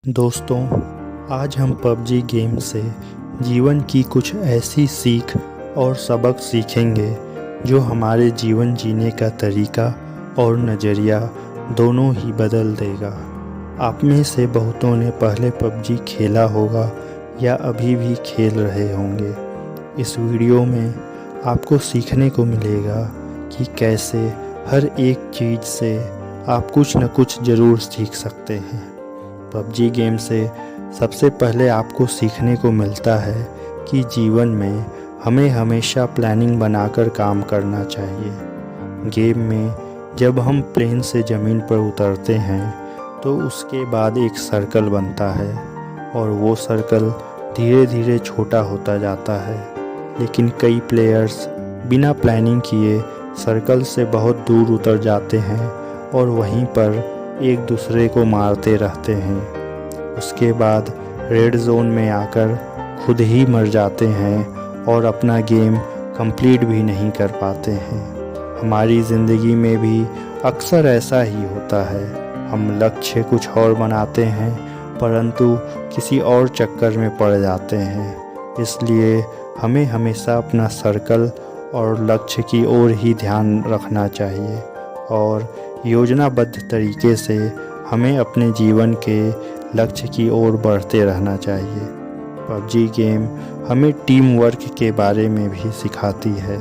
दोस्तों, आज हम पबजी गेम से जीवन की कुछ ऐसी सीख और सबक सीखेंगे जो हमारे जीवन जीने का तरीका और नज़रिया दोनों ही बदल देगा। आप में से बहुतों ने पहले पबजी खेला होगा या अभी भी खेल रहे होंगे। इस वीडियो में आपको सीखने को मिलेगा कि कैसे हर एक चीज़ से आप कुछ न कुछ ज़रूर सीख सकते हैं। पबजी गेम से सबसे पहले आपको सीखने को मिलता है कि जीवन में हमें हमेशा प्लानिंग बनाकर काम करना चाहिए। गेम में जब हम प्लेन से ज़मीन पर उतरते हैं तो उसके बाद एक सर्कल बनता है और वो सर्कल धीरे धीरे छोटा होता जाता है, लेकिन कई प्लेयर्स बिना प्लानिंग किए सर्कल से बहुत दूर उतर जाते हैं और वहीं पर एक दूसरे को मारते रहते हैं। उसके बाद रेड जोन में आकर खुद ही मर जाते हैं और अपना गेम कंप्लीट भी नहीं कर पाते हैं। हमारी ज़िंदगी में भी अक्सर ऐसा ही होता है। हम लक्ष्य कुछ और बनाते हैं परंतु किसी और चक्कर में पड़ जाते हैं। इसलिए हमें हमेशा अपना सर्कल और लक्ष्य की ओर ही ध्यान रखना चाहिए और योजनाबद्ध तरीके से हमें अपने जीवन के लक्ष्य की ओर बढ़ते रहना चाहिए। पबजी गेम हमें टीम वर्क के बारे में भी सिखाती है।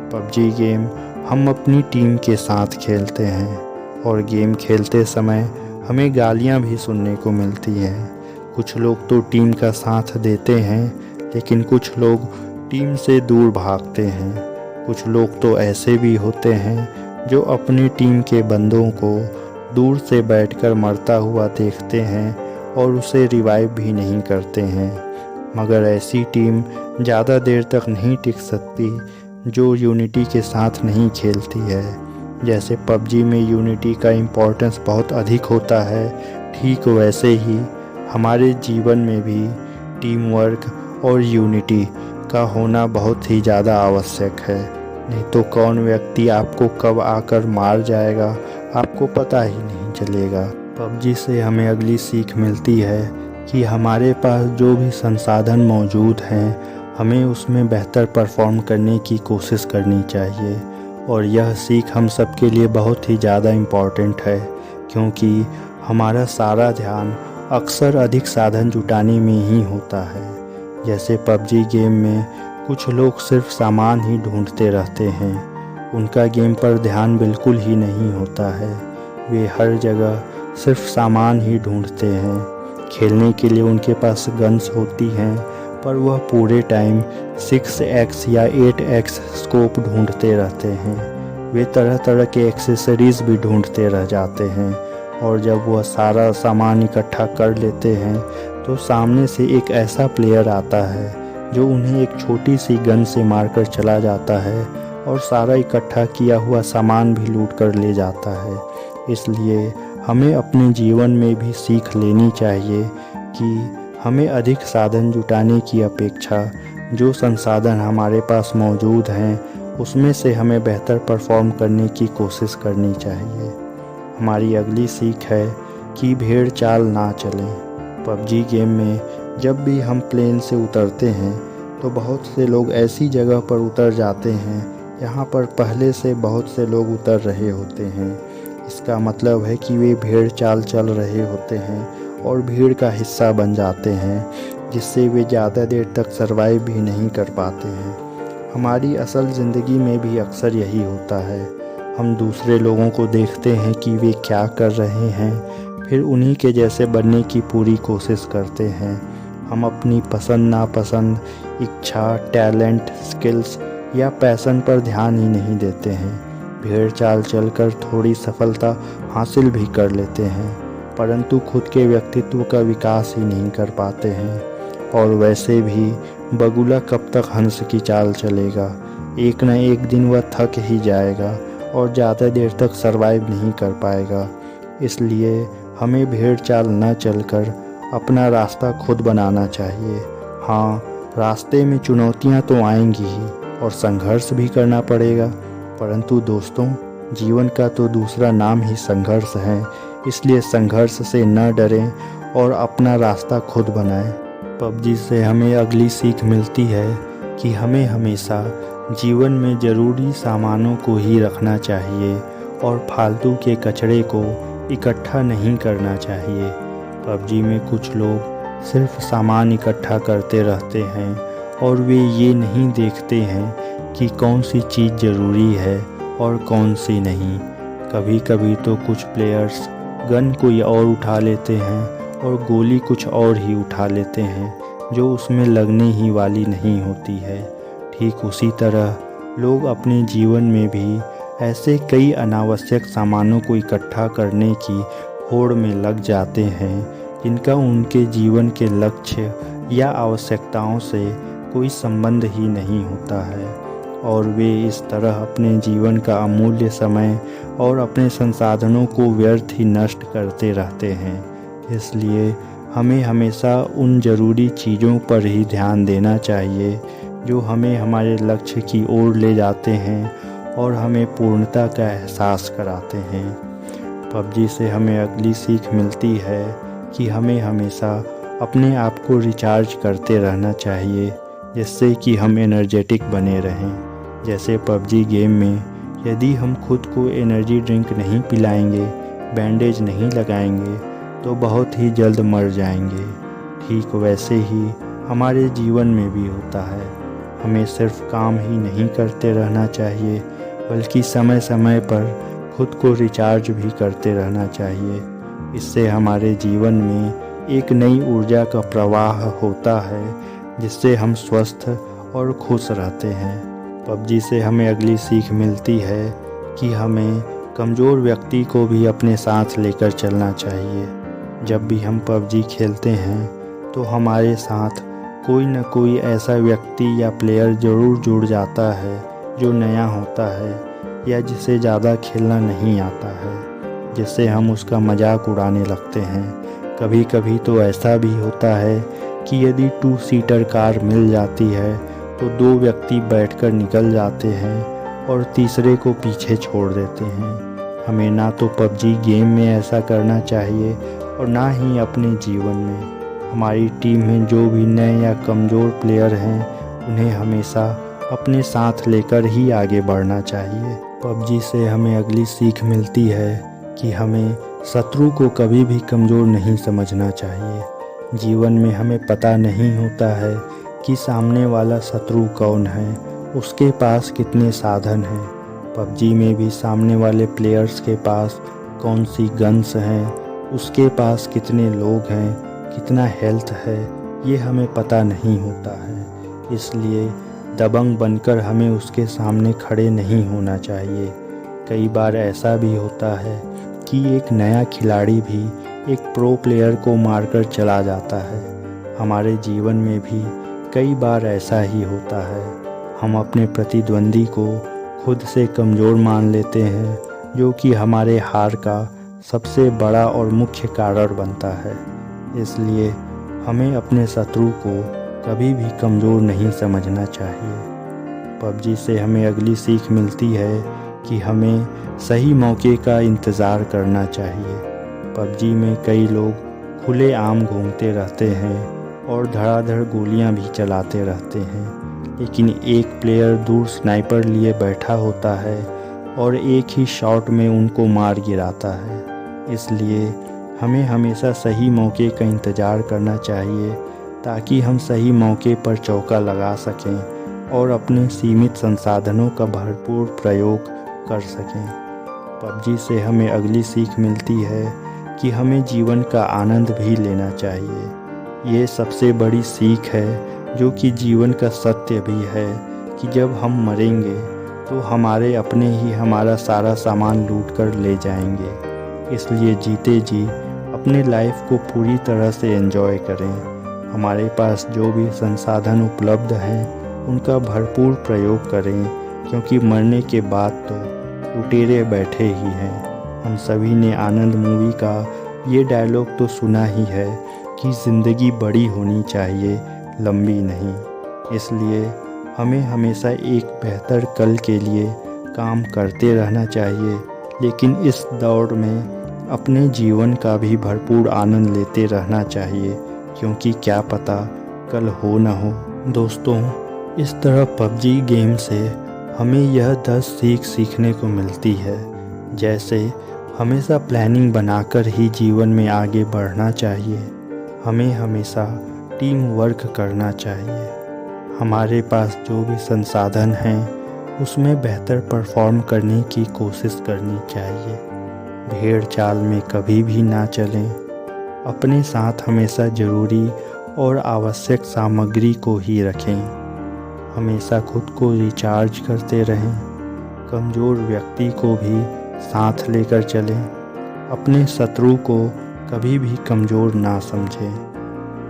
पबजी गेम हम अपनी टीम के साथ खेलते हैं और गेम खेलते समय हमें गालियां भी सुनने को मिलती हैं। कुछ लोग तो टीम का साथ देते हैं लेकिन कुछ लोग टीम से दूर भागते हैं। कुछ लोग तो ऐसे भी होते हैं जो अपनी टीम के बंदों को दूर से बैठकर मरता हुआ देखते हैं और उसे रिवाइव भी नहीं करते हैं। मगर ऐसी टीम ज़्यादा देर तक नहीं टिक सकती जो यूनिटी के साथ नहीं खेलती है। जैसे पबजी में यूनिटी का इम्पोर्टेंस बहुत अधिक होता है, ठीक वैसे ही हमारे जीवन में भी टीम वर्क और यूनिटी का होना बहुत ही ज़्यादा आवश्यक है। नहीं तो कौन व्यक्ति आपको कब आकर मार जाएगा आपको पता ही नहीं चलेगा। पबजी से हमें अगली सीख मिलती है कि हमारे पास जो भी संसाधन मौजूद हैं हमें उसमें बेहतर परफॉर्म करने की कोशिश करनी चाहिए। और यह सीख हम सब के लिए बहुत ही ज़्यादा इम्पॉर्टेंट है, क्योंकि हमारा सारा ध्यान अक्सर अधिक साधन जुटाने में ही होता है। जैसे पबजी गेम में कुछ लोग सिर्फ सामान ही ढूंढते रहते हैं, उनका गेम पर ध्यान बिल्कुल ही नहीं होता है। वे हर जगह सिर्फ सामान ही ढूंढते हैं। खेलने के लिए उनके पास गन्स होती हैं पर वह पूरे टाइम 6x या 8x स्कोप ढूंढते रहते हैं। वे तरह तरह के एक्सेसरीज़ भी ढूंढते रह जाते हैं और जब वह सारा सामान इकट्ठा कर लेते हैं तो सामने से एक ऐसा प्लेयर आता है जो उन्हें एक छोटी सी गन से मारकर चला जाता है और सारा इकट्ठा किया हुआ सामान भी लूट कर ले जाता है। इसलिए हमें अपने जीवन में भी सीख लेनी चाहिए कि हमें अधिक साधन जुटाने की अपेक्षा जो संसाधन हमारे पास मौजूद हैं उसमें से हमें बेहतर परफॉर्म करने की कोशिश करनी चाहिए। हमारी अगली सीख है कि भेड़ चाल ना चलें। पबजी गेम में जब भी हम प्लेन से उतरते हैं तो बहुत से लोग ऐसी जगह पर उतर जाते हैं यहाँ पर पहले से बहुत से लोग उतर रहे होते हैं। इसका मतलब है कि वे भेड़ चाल चल रहे होते हैं और भीड़ का हिस्सा बन जाते हैं, जिससे वे ज़्यादा देर तक सर्वाइव भी नहीं कर पाते हैं। हमारी असल ज़िंदगी में भी अक्सर यही होता है। हम दूसरे लोगों को देखते हैं कि वे क्या कर रहे हैं, फिर उन्हीं के जैसे बनने की पूरी कोशिश करते हैं। हम अपनी पसंद नापसंद, इच्छा, टैलेंट, स्किल्स या पैशन पर ध्यान ही नहीं देते हैं। भेड़ चाल चलकर थोड़ी सफलता हासिल भी कर लेते हैं परंतु खुद के व्यक्तित्व का विकास ही नहीं कर पाते हैं। और वैसे भी बगुला कब तक हंस की चाल चलेगा, एक न एक दिन वह थक ही जाएगा और ज़्यादा देर तक सरवाइव नहीं कर पाएगा। इसलिए हमें भेड़ चाल न चलकर अपना रास्ता खुद बनाना चाहिए। हाँ, रास्ते में चुनौतियाँ तो आएंगी ही और संघर्ष भी करना पड़ेगा, परंतु दोस्तों जीवन का तो दूसरा नाम ही संघर्ष है। इसलिए संघर्ष से न डरें और अपना रास्ता खुद बनाएं। पबजी से हमें अगली सीख मिलती है कि हमें हमेशा जीवन में ज़रूरी सामानों को ही रखना चाहिए और फालतू के कचरे को इकट्ठा नहीं करना चाहिए। पबजी में कुछ लोग सिर्फ सामान इकट्ठा करते रहते हैं और वे ये नहीं देखते हैं कि कौन सी चीज़ ज़रूरी है और कौन सी नहीं। कभी कभी तो कुछ प्लेयर्स गन कोई और उठा लेते हैं और गोली कुछ और ही उठा लेते हैं जो उसमें लगने ही वाली नहीं होती है। ठीक उसी तरह लोग अपने जीवन में भी ऐसे कई अनावश्यक सामानों को इकट्ठा करने की होड़ में लग जाते हैं जिनका उनके जीवन के लक्ष्य या आवश्यकताओं से कोई संबंध ही नहीं होता है और वे इस तरह अपने जीवन का अमूल्य समय और अपने संसाधनों को व्यर्थ ही नष्ट करते रहते हैं। इसलिए हमें हमेशा उन ज़रूरी चीज़ों पर ही ध्यान देना चाहिए जो हमें हमारे लक्ष्य की ओर ले जाते हैं और हमें पूर्णता का एहसास कराते हैं। पबजी से हमें अगली सीख मिलती है कि हमें हमेशा अपने आप को रिचार्ज करते रहना चाहिए जिससे कि हम एनर्जेटिक बने रहें। जैसे पबजी गेम में यदि हम खुद को एनर्जी ड्रिंक नहीं पिलाएंगे, बैंडेज नहीं लगाएंगे तो बहुत ही जल्द मर जाएंगे। ठीक वैसे ही हमारे जीवन में भी होता है। हमें सिर्फ काम ही नहीं करते रहना चाहिए बल्कि समय समय पर खुद को रिचार्ज भी करते रहना चाहिए। इससे हमारे जीवन में एक नई ऊर्जा का प्रवाह होता है जिससे हम स्वस्थ और खुश रहते हैं। पबजी से हमें अगली सीख मिलती है कि हमें कमज़ोर व्यक्ति को भी अपने साथ लेकर चलना चाहिए। जब भी हम पबजी खेलते हैं तो हमारे साथ कोई न कोई ऐसा व्यक्ति या प्लेयर ज़रूर जुड़ जाता है जो नया होता है या जिसे ज़्यादा खेलना नहीं आता है, जिससे हम उसका मजाक उड़ाने लगते हैं। कभी कभी तो ऐसा भी होता है कि यदि 2 सीटर कार मिल जाती है तो 2 व्यक्ति बैठकर निकल जाते हैं और तीसरे को पीछे छोड़ देते हैं। हमें ना तो पबजी गेम में ऐसा करना चाहिए और ना ही अपने जीवन में। हमारी टीम में जो भी नए या कमज़ोर प्लेयर हैं उन्हें हमेशा अपने साथ लेकर ही आगे बढ़ना चाहिए। पबजी से हमें अगली सीख मिलती है कि हमें शत्रु को कभी भी कमज़ोर नहीं समझना चाहिए। जीवन में हमें पता नहीं होता है कि सामने वाला शत्रु कौन है, उसके पास कितने साधन हैं। पबजी में भी सामने वाले प्लेयर्स के पास कौन सी गन्स हैं, उसके पास कितने लोग हैं, कितना हेल्थ है, ये हमें पता नहीं होता है। इसलिए दबंग बनकर हमें उसके सामने खड़े नहीं होना चाहिए। कई बार ऐसा भी होता है कि एक नया खिलाड़ी भी एक प्रो प्लेयर को मारकर चला जाता है। हमारे जीवन में भी कई बार ऐसा ही होता है। हम अपने प्रतिद्वंदी को खुद से कमज़ोर मान लेते हैं जो कि हमारे हार का सबसे बड़ा और मुख्य कारण बनता है। इसलिए हमें अपने शत्रु को कभी भी कमज़ोर नहीं समझना चाहिए। पबजी से हमें अगली सीख मिलती है कि हमें सही मौके का इंतज़ार करना चाहिए। पबजी में कई लोग खुले आम घूमते रहते हैं और धड़ाधड़ गोलियां भी चलाते रहते हैं, लेकिन एक प्लेयर दूर स्नाइपर लिए बैठा होता है और एक ही शॉट में उनको मार गिराता है। इसलिए हमें हमेशा सही मौके का इंतज़ार करना चाहिए ताकि हम सही मौके पर चौका लगा सकें और अपने सीमित संसाधनों का भरपूर प्रयोग कर सकें। पबजी से हमें अगली सीख मिलती है कि हमें जीवन का आनंद भी लेना चाहिए। ये सबसे बड़ी सीख है जो कि जीवन का सत्य भी है कि जब हम मरेंगे तो हमारे अपने ही हमारा सारा सामान लूट कर ले जाएंगे। इसलिए जीते जी अपने लाइफ को पूरी तरह से एंजॉय करें। हमारे पास जो भी संसाधन उपलब्ध हैं उनका भरपूर प्रयोग करें, क्योंकि मरने के बाद तो लुटेरे बैठे ही हैं। हम सभी ने आनंद मूवी का ये डायलॉग तो सुना ही है कि ज़िंदगी बड़ी होनी चाहिए, लंबी नहीं। इसलिए हमें हमेशा एक बेहतर कल के लिए काम करते रहना चाहिए, लेकिन इस दौड़ में अपने जीवन का भी भरपूर आनंद लेते रहना चाहिए, क्योंकि क्या पता कल हो न हो। दोस्तों, इस तरह पबजी गेम से हमें यह 10 सीख सीखने को मिलती है। जैसे हमेशा प्लानिंग बनाकर ही जीवन में आगे बढ़ना चाहिए, हमें हमेशा टीम वर्क करना चाहिए, हमारे पास जो भी संसाधन हैं उसमें बेहतर परफॉर्म करने की कोशिश करनी चाहिए, भेड़ चाल में कभी भी ना चलें, अपने साथ हमेशा ज़रूरी और आवश्यक सामग्री को ही रखें, हमेशा खुद को रिचार्ज करते रहें, कमज़ोर व्यक्ति को भी साथ लेकर चलें, अपने शत्रु को कभी भी कमज़ोर ना समझें,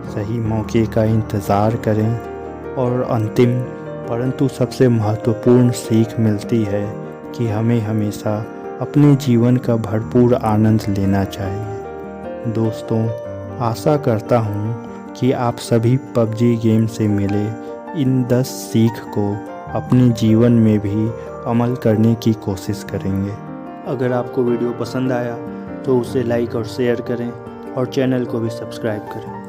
सही मौके का इंतज़ार करें। और अंतिम परंतु सबसे महत्वपूर्ण सीख मिलती है कि हमें हमेशा अपने जीवन का भरपूर आनंद लेना चाहिए। दोस्तों, आशा करता हूँ कि आप सभी पबजी गेम से मिले इन 10 सीख को अपने जीवन में भी अमल करने की कोशिश करेंगे। अगर आपको वीडियो पसंद आया तो उसे लाइक और शेयर करें और चैनल को भी सब्सक्राइब करें।